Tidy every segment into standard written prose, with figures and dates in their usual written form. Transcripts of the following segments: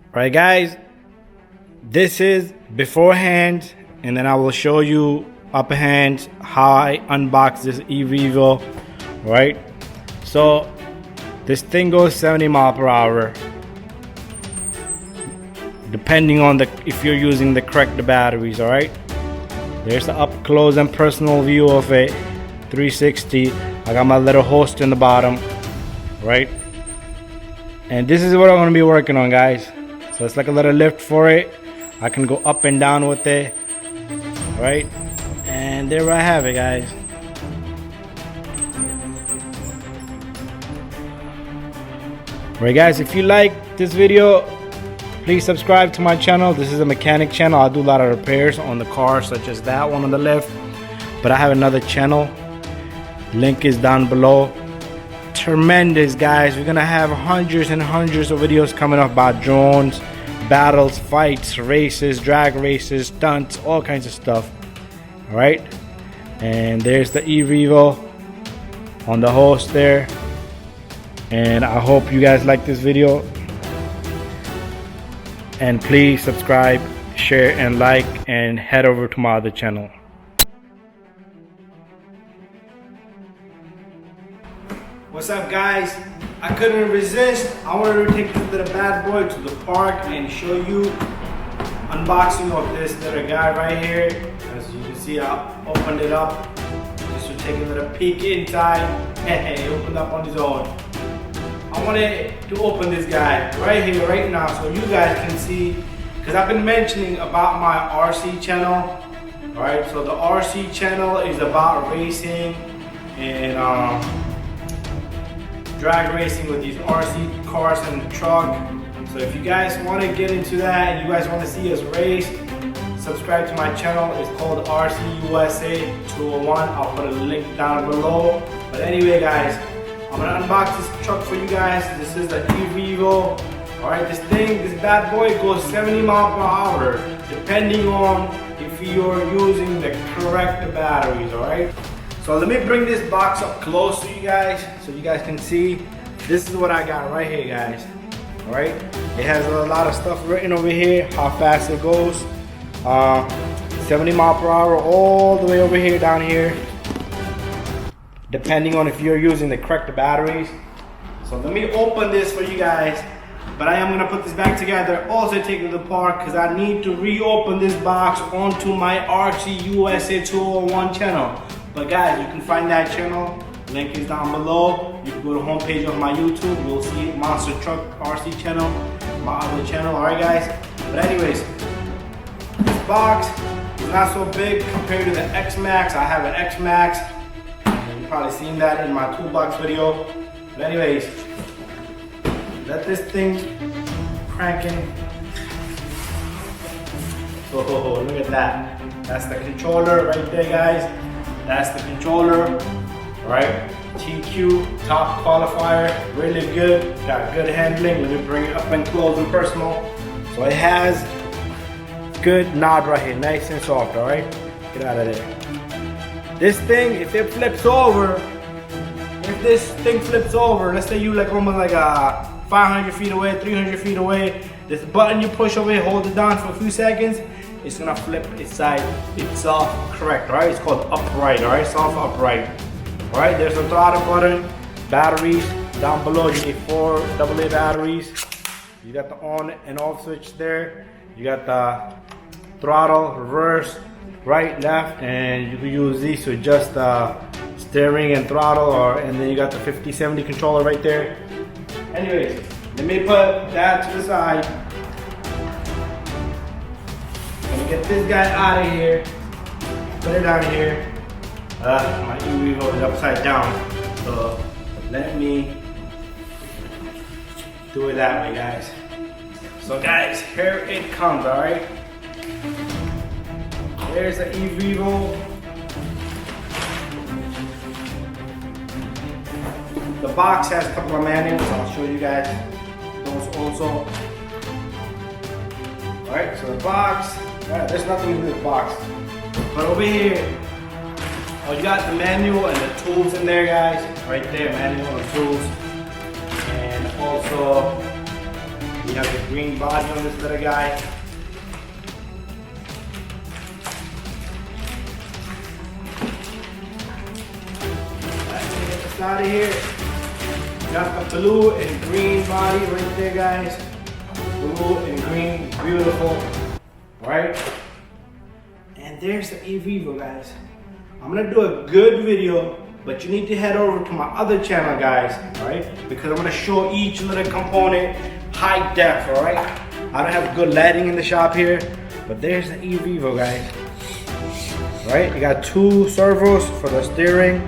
Alright guys, this is beforehand, and then I will show you upper hand how I unbox this EREVO. Right, so this thing goes 70 miles per hour, depending on if you're using the correct batteries. All right, there's the up close and personal view of it, 360. I got my little host in the bottom, right? And this is what I'm going to be working on, guys. So it's like a little lift for it. I can go up and down with it, right? And there I have it, guys. Right, guys, if you like this video, please subscribe to my channel. This is a mechanic channel. I do a lot of repairs on the car, such as that one on the left. But I have another channel. Link is down below. Tremendous, guys. We're gonna have hundreds and hundreds of videos coming up about drones, battles, fights, races, drag races, stunts, all kinds of stuff. All right, and there's the EREVO on the host there. And I hope you guys like this video, and please subscribe, share, and like, and head over to my other channel. What's up, guys? I couldn't resist. I wanted to take this little bad boy to the park and show you unboxing of this little guy right here. As you can see, I opened it up just to take a little peek inside. Hey, it opened up on his own. I wanted to open this guy right here, right now, so you guys can see, because I've been mentioning about my RC channel. Alright, so the RC channel is about racing and drag racing with these RC cars and truck. So if you guys want to get into that and you guys want to see us race, subscribe to my channel. It's called RC USA 201. I'll put a link down below. But anyway, guys, I'm gonna unbox this truck for you guys. This is the EREVO. Alright, this bad boy goes 70 miles per hour, depending on if you're using the correct batteries. Alright, so let me bring this box up close to you guys so you guys can see. This is what I got right here, guys. Alright, it has a lot of stuff written over here, how fast it goes. 70 miles per hour all the way over here, down here, depending on if you're using the correct batteries. So let me open this for you guys, but I am gonna put this back together, also take it to the park, because I need to reopen this box onto my RC USA 201 channel. But guys, you can find that channel, link is down below. You can go to the homepage of my YouTube, you'll see Monster Truck RC channel, my other channel. Alright guys, but anyways, this box is not so big compared to the X-Max. I have an X-Max. You've probably seen that in my toolbox video. But anyways, let this thing cranking. Oh, look at that. That's the controller right there, guys. That's the controller. Alright, TQ, top qualifier, really good. Got good handling. Let me bring it up and close and personal. So it has good knob right here, nice and soft. Alright, get out of there. This thing, if it flips over, let's say you like almost like 500 feet away, 300 feet away, this button you push over here, hold it down for a few seconds, it's gonna flip itself correct. Right, it's called upright. All right, soft upright. All right, there's a throttle button, batteries down below. You need 4 AA batteries. You got the on and off switch there. You got the throttle, reverse, right, left, and you can use these to adjust the steering and throttle, and then you got the 50-70 controller right there. Anyways, let me put that to the side. Let me get this guy out of here. Put it down here. My EREVO is upside down, so let me do it that way, guys. So guys, here it comes. All right. There's the EREVO. The box has a couple of manuals. I'll show you guys those also. Alright, so the box, there's nothing in this box. But over here, you got the manual and the tools in there, guys. Right there, manual and tools. And also, you have the green body on this little guy. Let's get this out of here. Got the blue and green body right there, guys. Blue and green, beautiful, right? And there's the EREVO, guys. I'm gonna do a good video, but you need to head over to my other channel, guys, right? Because I'm gonna show each little component high def, all right? I don't have good lighting in the shop here, but there's the EREVO, guys. Right? You got 2 servos for the steering.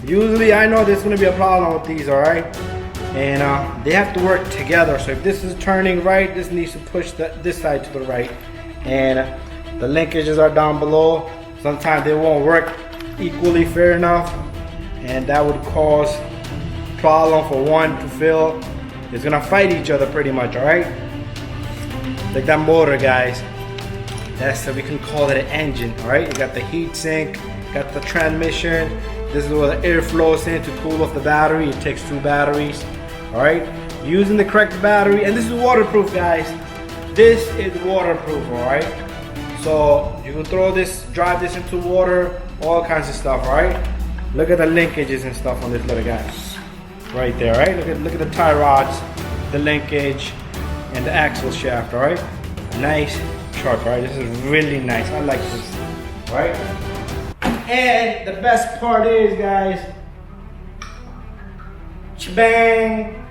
Usually, I know there's gonna be a problem with these, all right? And they have to work together. So if this is turning right, this needs to push this side to the right. And the linkages are down below. Sometimes they won't work equally fair enough, and that would cause problem for one to fill. It's gonna fight each other pretty much, all right? Like that motor, guys. That's we can call it an engine, all right? You got the heat sink, got the transmission. This is where the air flows in to cool off the battery. It takes 2 batteries, all right? Using the correct battery, and this is waterproof, guys. This is waterproof, all right? So you can throw this, drive this into water, all kinds of stuff, all right? Look at the linkages and stuff on this little guy, right there, right? Look at the tie rods, the linkage, and the axle shaft, all right? Nice truck, all right? This is really nice. I like this, all right? And the best part is, guys, bang!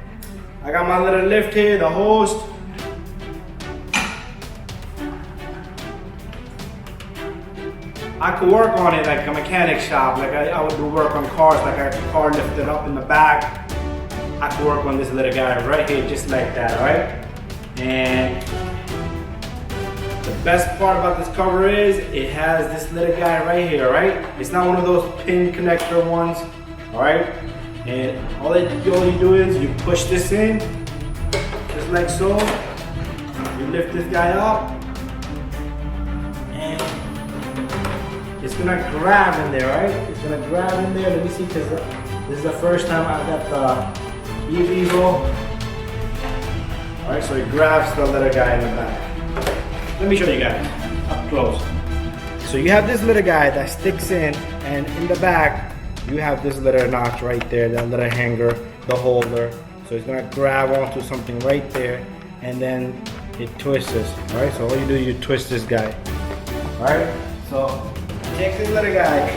I got my little lift here, the hose. I could work on it like a mechanic shop, like I would do work on cars, like I have a car lifted up in the back. I could work on this little guy right here, just like that, alright? And the best part about this cover is it has this little guy right here, right? It's not one of those pin connector ones, alright? And all you do is you push this in, just like so. You lift this guy up, and it's gonna grab in there, right? It's gonna grab in there. Let me see, because this is the first time I got the EREVO. Alright, so it grabs the little guy in the back. Let me show you guys up close. So you have this little guy that sticks in, and in the back, you have this little notch right there, that little hanger, the holder. So it's gonna grab onto something right there, and then it twists. Alright, so all you do, you twist this guy. Alright, so take this little guy.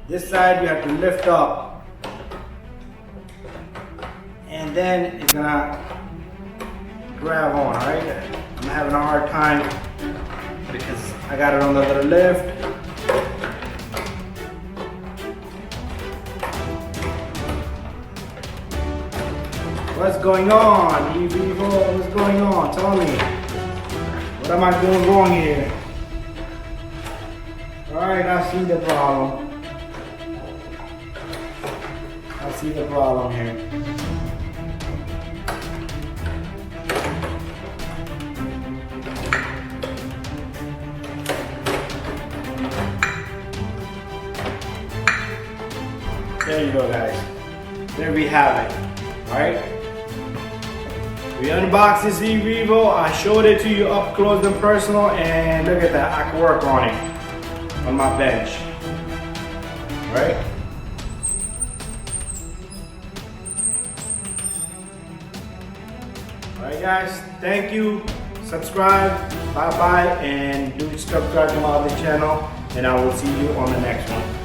This side you have to lift up, and then it's gonna grab on, alright? I'm having a hard time because I got it on the little lift. What's going on, EREVO? What's going on? Tell me. What am I doing wrong here? Alright, I see the problem. I see the problem here. There you go, guys. There we have it. Alright? We unboxed this EREVO. I showed it to you up close and personal, and look at that. I can work on it on my bench. Right? Alright, guys. Thank you. Subscribe. Bye bye. And do subscribe to my other channel. And I will see you on the next one.